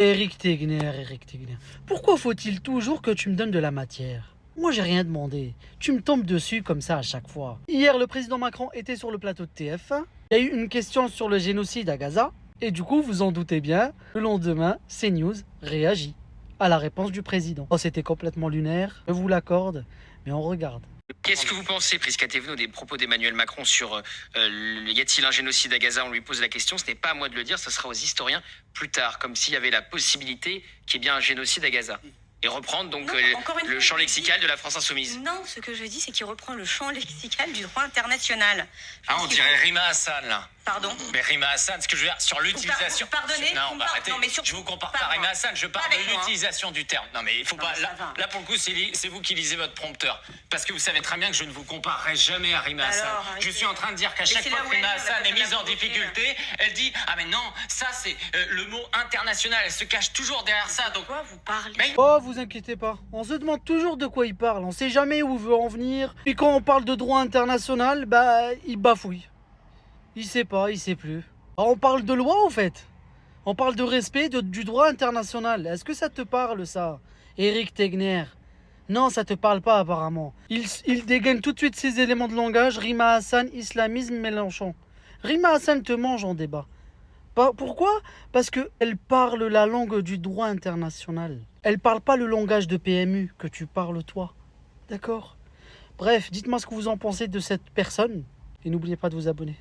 Eric Tegner. Pourquoi faut-il toujours que tu me donnes de la matière? Moi, j'ai rien demandé. Tu me tombes dessus comme ça à chaque fois. Hier, le président Macron était sur le plateau de TF1. Il y a eu une question sur le génocide à Gaza. Et du coup, vous en doutez bien, le lendemain, CNews réagit à la réponse du président. Oh, c'était complètement lunaire, je vous l'accorde, mais on regarde. Qu'est-ce que vous pensez, Prisca Thévenot, des propos d'Emmanuel Macron sur y a-t-il un génocide à Gaza? On lui pose la question, ce n'est pas à moi de le dire, ce sera aux historiens plus tard, comme s'il y avait la possibilité qu'il y ait bien un génocide à Gaza. Et reprendre donc le champ lexical de la France insoumise. Non, ce que je dis, c'est qu'il reprend le champ lexical du droit international. On dirait Rima Hassan, là. Pardon? Mais Rima Hassan, ce que je veux dire, sur l'utilisation... Pardonnez. Non, arrêtez. Je vous compare pas à Rima Hassan, je parle de l'utilisation du terme. Non, mais il faut pas... Là, pour le coup, c'est vous qui lisez votre prompteur. Parce que vous savez très bien que je ne vous comparerai jamais à Rima Hassan. Je suis en train de dire qu'à chaque fois que Rima Hassan est mise en difficulté, elle dit « Ah, mais non, ça, c'est le mot international. » Elle se cache toujours derrière ça, donc... De quoi vous parlez? Oh, vous inquiétez pas, on se demande toujours de quoi il parle, on sait jamais où veut en venir. Puis quand on parle de droit international, bah, il bafouille. Il sait pas, il sait plus. Alors, on parle de loi, en fait. On parle de respect du droit international. Est-ce que ça te parle, ça, Eric Tegner? Non, ça te parle pas, apparemment. Il dégaine tout de suite ses éléments de langage. Rima Hassan, islamisme, Mélenchon. Rima Hassan te mange en débat. Pourquoi? Parce qu'elle parle la langue du droit international. Elle parle pas le langage de PMU que tu parles toi. D'accord? Bref, dites-moi ce que vous en pensez de cette personne. Et n'oubliez pas de vous abonner.